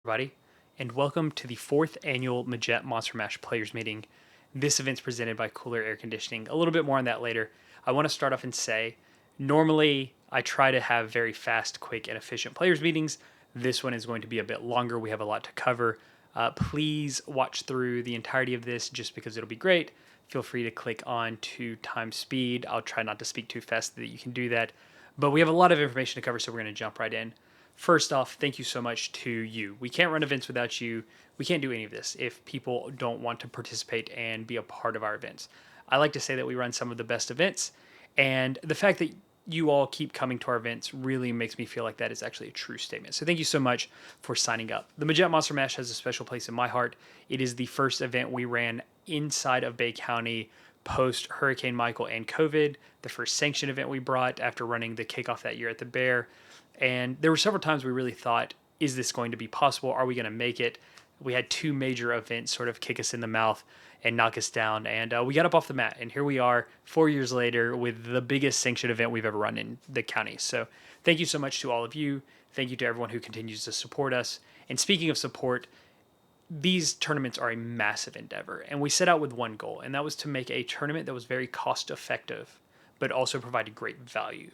everybody, and welcome to the fourth annual Majette Monster Mash Players Meeting. This event's presented by Cooler Air Conditioning. A little bit more on that later. I want to start off and say, normally I try to have very fast, quick, and efficient players meetings. This one is going to be a bit longer. We have a lot to cover. Please watch through the entirety of this just because it'll be great. Feel free to click on to time speed. I'll try not to speak too fast so that you can do that. But we have a lot of information to cover, so we're going to jump right in. First off, thank you so much to you. We can't run events without you. We can't do any of this if people don't want to participate and be a part of our events. I like to say that we run some of the best events, and the fact that you all keep coming to our events really makes me feel like that is actually a true statement. So thank you so much for signing up. The Majette Monster Mash has a special place in my heart. It is the first event we ran inside of Bay County post Hurricane Michael and COVID, the first sanctioned event we brought after running the kickoff that year at the Bear. And there were several times we really thought, is this going to be possible? Are we going to make it? We had two major events sort of kick us in the mouth and knock us down. And we got up off the mat. And here we are 4 years later with the biggest sanctioned event we've ever run in the county. So thank you so much to all of you. Thank you to everyone who continues to support us. And speaking of support, these tournaments are a massive endeavor. And we set out with one goal, and that was to make a tournament that was very cost effective, but also provided great value.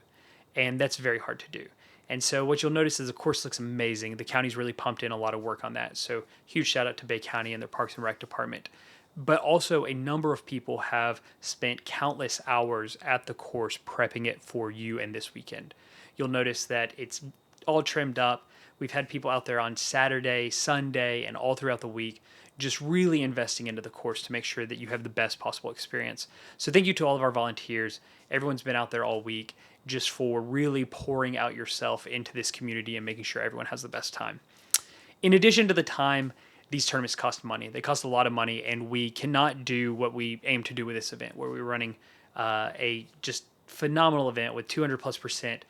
And that's very hard to do. And so what you'll notice is the course looks amazing. The county's really pumped in a lot of work on that. So huge shout out to Bay County and their Parks and Rec department. But also a number of people have spent countless hours at the course prepping it for you and this weekend. You'll notice that it's all trimmed up. We've had people out there on Saturday, Sunday, and all throughout the week just really investing into the course to make sure that you have the best possible experience. So thank you to all of our volunteers. Everyone's been out there all week just for really pouring out yourself into this community and making sure everyone has the best time. In addition to the time, these tournaments cost money. They cost a lot of money, and we cannot do what we aim to do with this event, where we're running a just phenomenal event with 200+%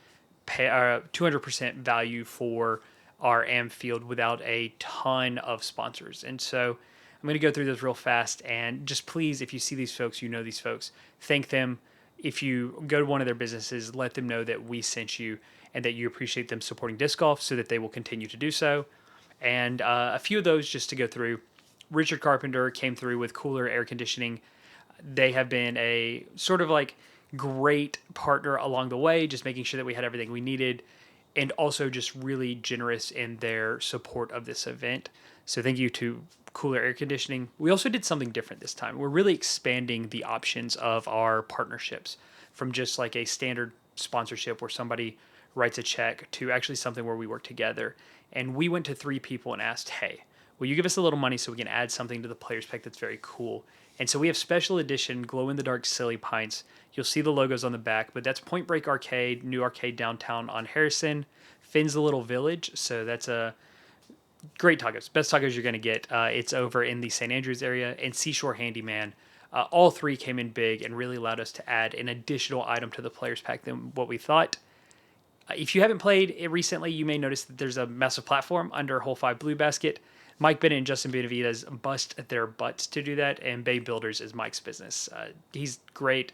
200% value for our AM field without a ton of sponsors. And so I'm going to go through this real fast, and just please, if you see these folks, you know these folks, thank them. If you go to one of their businesses, let them know that we sent you and that you appreciate them supporting disc golf so that they will continue to do so. And a few of those just to go through. Richard Carpenter came through with Cooler Air Conditioning. They have been a sort of like great partner along the way, just making sure that we had everything we needed, and also just really generous in their support of this event. So thank you to Cooler Air Conditioning. We also did something different this time. We're really expanding the options of our partnerships from just like a standard sponsorship where somebody writes a check to actually something where we work together. And we went to 3 people and asked, hey, will you give us a little money so we can add something to the players pack that's very cool? And so we have special edition glow-in-the-dark Silly Pints. You'll see the logos on the back, but that's Point Break Arcade, new arcade downtown on Harrison. Finn's the Little Village, so that's a great tacos. Best tacos you're going to get. It's over in the St. Andrews area. And Seashore Handyman. All 3 came in big and really allowed us to add an additional item to the players pack than what we thought. If you haven't played it recently, you may notice that there's a massive platform under Hole 5 Blue Basket. Mike Bennett and Justin Benavides bust their butts to do that, and Bay Builders is Mike's business. He's great,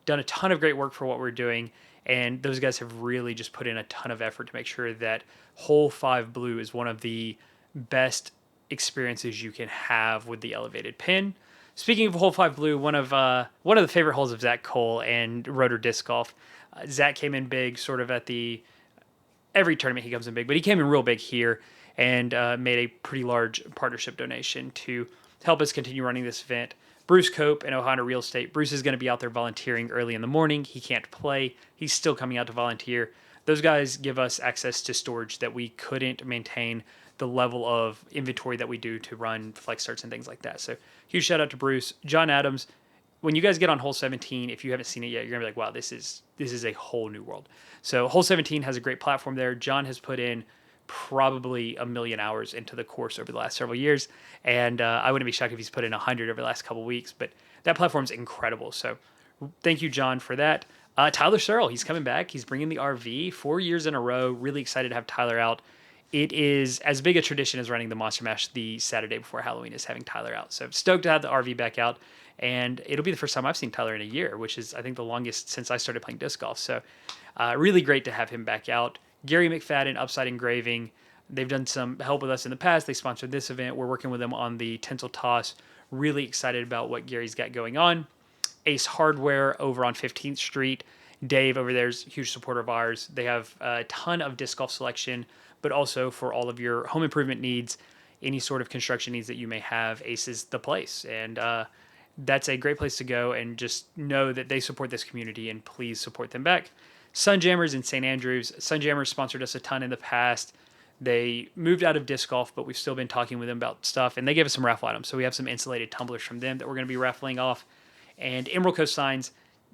done a ton of great work for what we're doing, and those guys have really just put in a ton of effort to make sure that Hole 5 Blue is one of the best experiences you can have with the elevated pin. Speaking of Hole 5 Blue, one of the favorite holes of Zach Cole and Rotor Disc Golf. Zach came in big sort of at every tournament he comes in big, but he came in real big here and made a pretty large partnership donation to help us continue running this event. Bruce Cope and Ohana Real Estate. Bruce is going to be out there volunteering early in the morning. He can't play. He's still coming out to volunteer. Those guys give us access to storage that we couldn't maintain the level of inventory that we do to run flex starts and things like that. So huge shout out to Bruce. John Adams, when you guys get on hole 17, if you haven't seen it yet, you're gonna be like, wow, this is a whole new world. So hole 17 has a great platform there. John has put in probably 1 million hours into the course over the last several years, and I wouldn't be shocked if he's put in 100 over the last couple of weeks. But that platform's incredible. So thank you, John, for that. Tyler Searle, he's coming back. He's bringing the RV 4 years in a row. Really excited to have Tyler out. It is as big a tradition as running the Monster Mash the Saturday before Halloween is having Tyler out. So stoked to have the RV back out. And it'll be the first time I've seen Tyler in a year, which is, I think, the longest since I started playing disc golf. So really great to have him back out. Gary McFadden, Upside Engraving, They've done some help with us in the past. They sponsored this event. We're working with them on the tinsel toss. Really excited about what Gary's got going on. Ace Hardware over on 15th Street. Dave over there is a huge supporter of ours. They have a ton of disc golf selection, but also for all of your home improvement needs, any sort of construction needs that you may have, Ace is the place. And that's a great place to go, and just know that they support this community, and please support them back. Sunjammers in St. Andrews. Sunjammers sponsored us a ton in the past. They moved out of disc golf, but we've still been talking with them about stuff, and they gave us some raffle items. So we have some insulated tumblers from them that we're going to be raffling off. And Emerald Coast Signs,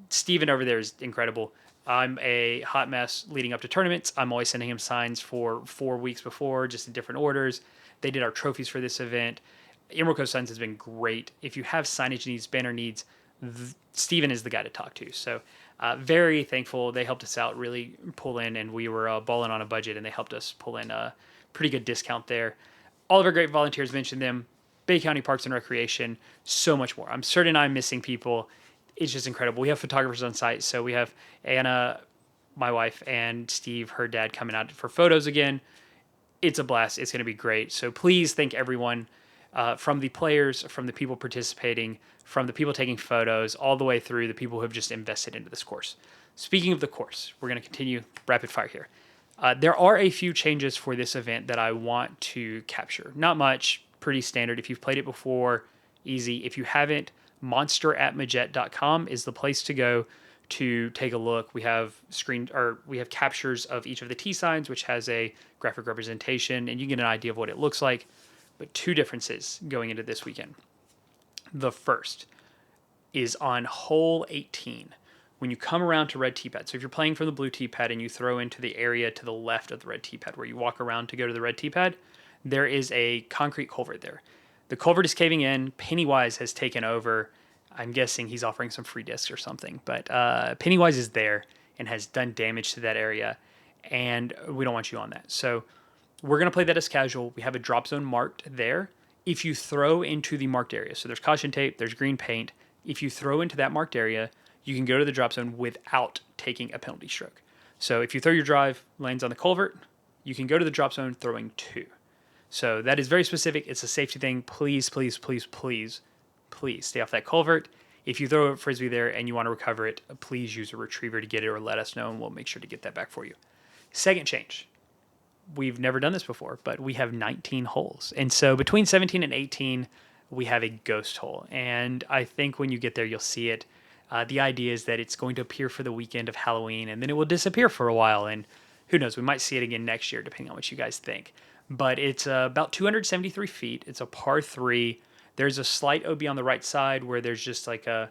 Steven over there is incredible. I'm a hot mess leading up to tournaments. I'm always sending him signs for 4 weeks before, just in different orders. They did our trophies for this event. Emerald Coast Signs has been great. If you have signage needs, banner needs, Steven is the guy to talk to. So very thankful. They helped us out, really pull in, and we were balling on a budget, and they helped us pull in a pretty good discount there. All of our great volunteers, mentioned them. Bay County Parks and Recreation, so much more. I'm certain I'm missing people. It's just incredible. We have photographers on site. So we have Anna, my wife, and Steve, her dad, coming out for photos again. It's a blast. It's going to be great. So please thank everyone, from the players, from the people participating, from the people taking photos, all the way through the people who have just invested into this course. Speaking of the course, we're going to continue rapid fire here. There are a few changes for this event that I want to capture. Not much, pretty standard. If you've played it before, easy. If you haven't, monster@majette.com is the place to go to take a look. We have captures of each of the T signs, which has a graphic representation, and you get an idea of what it looks like. But two differences going into this weekend. The first is on hole 18. When you come around to red tee pad, so if you're playing from the blue tee pad and you throw into the area to the left of the red tee pad where you walk around to go to the red tee pad, there is a concrete culvert there. The culvert is caving in. Pennywise has taken over. I'm guessing he's offering some free discs or something, but Pennywise is there and has done damage to that area, and we don't want you on that. So we're going to play that as casual. We have a drop zone marked there. If you throw into the marked area, so there's caution tape, there's green paint. If you throw into that marked area, you can go to the drop zone without taking a penalty stroke. So if you throw your drive, lands on the culvert, you can go to the drop zone throwing 2. So that is very specific. It's a safety thing. Please, please, please, please, please stay off that culvert. If you throw a frisbee there and you want to recover it, please use a retriever to get it, or let us know and we'll make sure to get that back for you. Second change. We've never done this before, but we have 19 holes. And so between 17 and 18, we have a ghost hole. And I think when you get there, you'll see it. The idea is that it's going to appear for the weekend of Halloween, and then it will disappear for a while. And who knows, we might see it again next year, depending on what you guys think. But it's about 273 feet. It's a par 3. There's a slight OB on the right side where there's just like a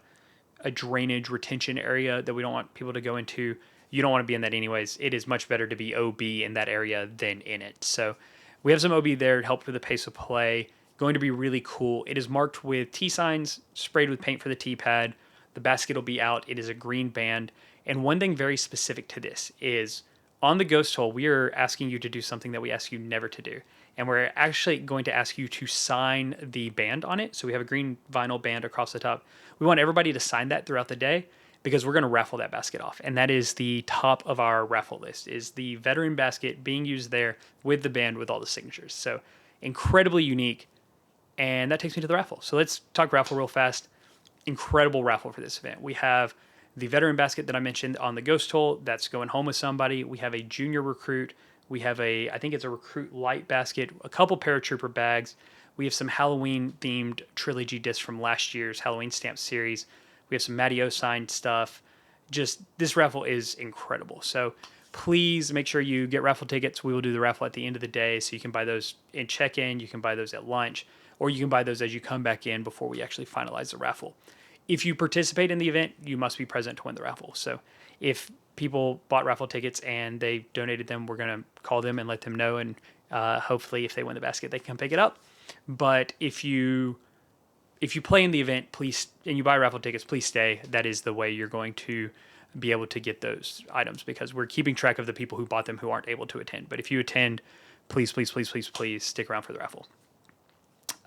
drainage retention area that we don't want people to go into. You don't want to be in that anyways. It is much better to be OB in that area than in it. So we have some OB there to help with the pace of play. Going to be really cool. It is marked with T signs, sprayed with paint for the tee pad. The basket will be out. It is a green band. And one thing very specific to this is on the ghost hole, we are asking you to do something that we ask you never to do. And we're actually going to ask you to sign the band on it. So we have a green vinyl band across the top. We want everybody to sign that throughout the day, because we're going to raffle that basket off. And that is the top of our raffle list, is the veteran basket being used there with the band with all the signatures. So incredibly unique. And that takes me to the raffle. So let's talk raffle real fast. Incredible raffle for this event. We have the veteran basket that I mentioned on the ghost hole. That's going home with somebody. We have a junior recruit. We have I think it's a recruit light basket, a couple paratrooper bags. We have some Halloween themed trilogy discs from last year's Halloween stamp series. We have some Matty O signed stuff. Just, this raffle is incredible. So please make sure you get raffle tickets. We will do the raffle at the end of the day. So you can buy those in check-in. You can buy those at lunch. Or you can buy those as you come back in before we actually finalize the raffle. If you participate in the event, you must be present to win the raffle. So if people bought raffle tickets and they donated them, we're going to call them and let them know. And hopefully if they win the basket, they can come pick it up. But if you play in the event, please, and you buy raffle tickets, please stay. That is the way you're going to be able to get those items, because we're keeping track of the people who bought them who aren't able to attend. But if you attend, please, please, please, please, please stick around for the raffle.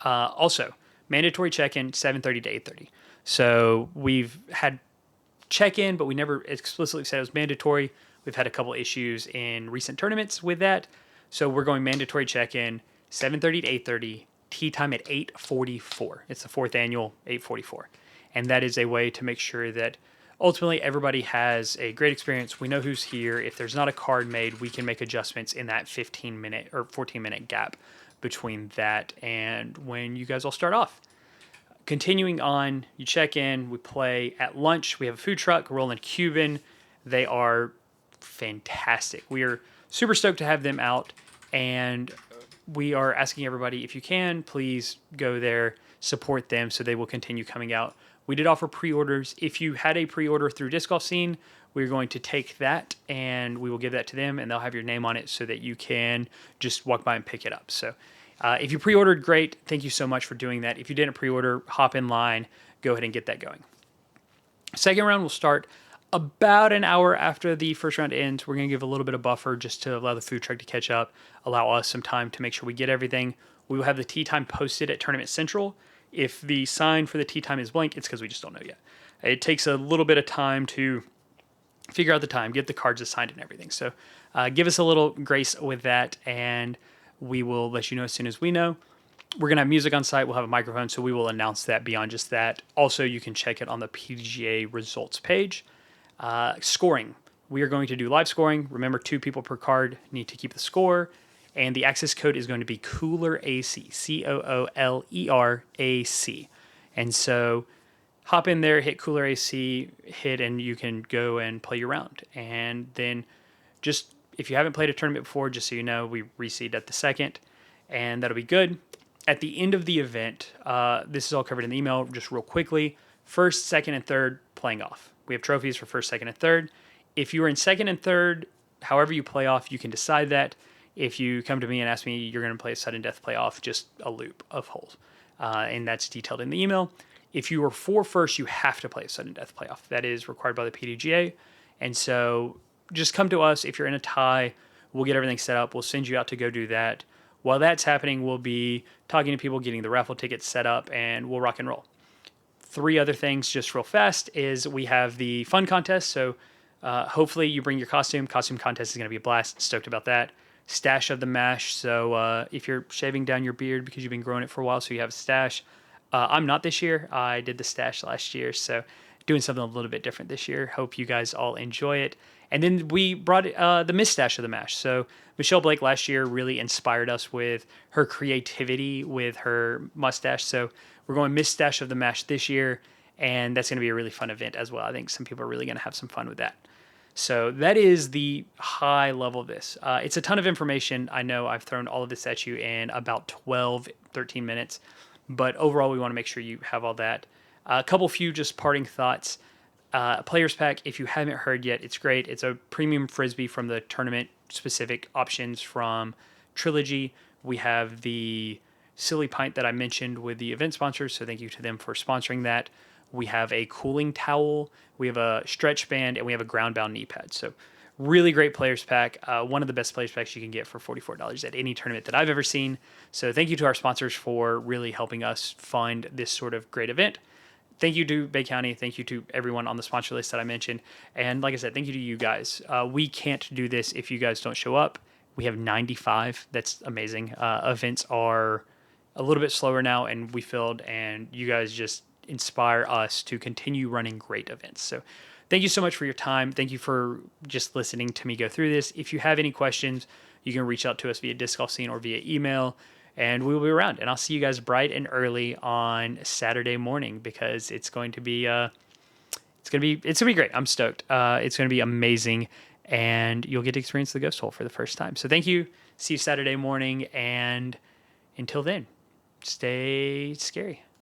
Also, mandatory check-in, 7:30 to 8:30. So we've had check-in, but we never explicitly said it was mandatory. We've had a couple issues in recent tournaments with that. So we're going mandatory check-in, 7:30 to 8:30, tea time at 8:44. It's the fourth annual, 8:44. And that is a way to make sure that ultimately everybody has a great experience. We know who's here. If there's not a card made, we can make adjustments in that 15-minute or 14-minute gap between that and when you guys all start off. Continuing on, you check in, we play at lunch. We have a food truck, Rolling Cuban. They are fantastic. We are super stoked to have them out, and we are asking everybody, if you can, please go there, support them so they will continue coming out. We did offer pre-orders. If you had a pre-order through Disc Golf Scene, we're going to take that and we will give that to them, and they'll have your name on it so that you can just walk by and pick it up. So if you pre-ordered, great. Thank you so much for doing that. If you didn't pre-order, hop in line, go ahead and get that going. Second round will start about an hour after the first round ends. We're going to give a little bit of buffer just to allow the food truck to catch up, allow us some time to make sure we get everything. We will have the tee time posted at Tournament Central. If the sign for the tee time is blank, it's because we just don't know yet. It takes a little bit of time to figure out the time, get the cards assigned and everything. So give us a little grace with that, and we will let you know as soon as we know. We're going to have music on site. We'll have a microphone, so we will announce that beyond just that. Also, you can check it on the PDGA results page. Scoring. We are going to do live scoring. Remember, 2 people per card need to keep the score. And the access code is going to be Cooler AC, COOLERAC. And so hop in there, hit Cooler AC, and you can go and play your round. And then just, if you haven't played a tournament before, just so you know, we reseed at the second, and that'll be good. At the end of the event, this is all covered in the email, just real quickly. First, second, and third, playing off. We have trophies for first, second, and third. If you are in second and third, however you play off, you can decide that. If you come to me and ask me, you're going to play a sudden death playoff, just a loop of holes. And that's detailed in the email. If you are 4 first, you have to play a sudden death playoff. That is required by the PDGA. And so just come to us. If you're in a tie, we'll get everything set up. We'll send you out to go do that. While that's happening, we'll be talking to people, getting the raffle tickets set up, and we'll rock and roll. 3 other things just real fast is we have the fun contest. So hopefully you bring your costume. Costume contest is going to be a blast. Stoked about that. Stash of the mash. So if you're shaving down your beard because you've been growing it for a while, so you have a stash. I'm not this year. I did the stash last year, so doing something a little bit different this year. Hope you guys all enjoy it. And then we brought the Miss Stash of the Mash. So Michelle Blake last year really inspired us with her creativity with her mustache. So we're going Miss Stash of the Mash this year, and that's going to be a really fun event as well. I think some people are really going to have some fun with that. So that is the high level of this. It's a ton of information. I know I've thrown all of this at you in about 12, 13 minutes, but overall we want to make sure you have all that. A couple few just parting thoughts. Players Pack, if you haven't heard yet, it's great. It's a premium Frisbee from the tournament-specific options from Trilogy. We have the Silly Pint that I mentioned with the event sponsors, so thank you to them for sponsoring that. We have a cooling towel, we have a stretch band, and we have a ground-bound knee pad. So really great Players Pack. One of the best Players Packs you can get for $44 at any tournament that I've ever seen. So thank you to our sponsors for really helping us fund this sort of great event. Thank you to Bay County. Thank you to everyone on the sponsor list that I mentioned. And like I said, thank you to you guys. We can't do this if you guys don't show up. We have 95. That's amazing. Events are a little bit slower now, and we filled, and you guys just inspire us to continue running great events. So thank you so much for your time. Thank you for just listening to me go through this. If you have any questions, you can reach out to us via Disc Golf Scene or via email, and we will be around. And I'll see you guys bright and early on Saturday morning, because it's going to be it's gonna be great. I'm stoked. It's gonna be amazing, and you'll get to experience the Ghost Hole for the first time. So thank you. See you Saturday morning, and until then, stay scary.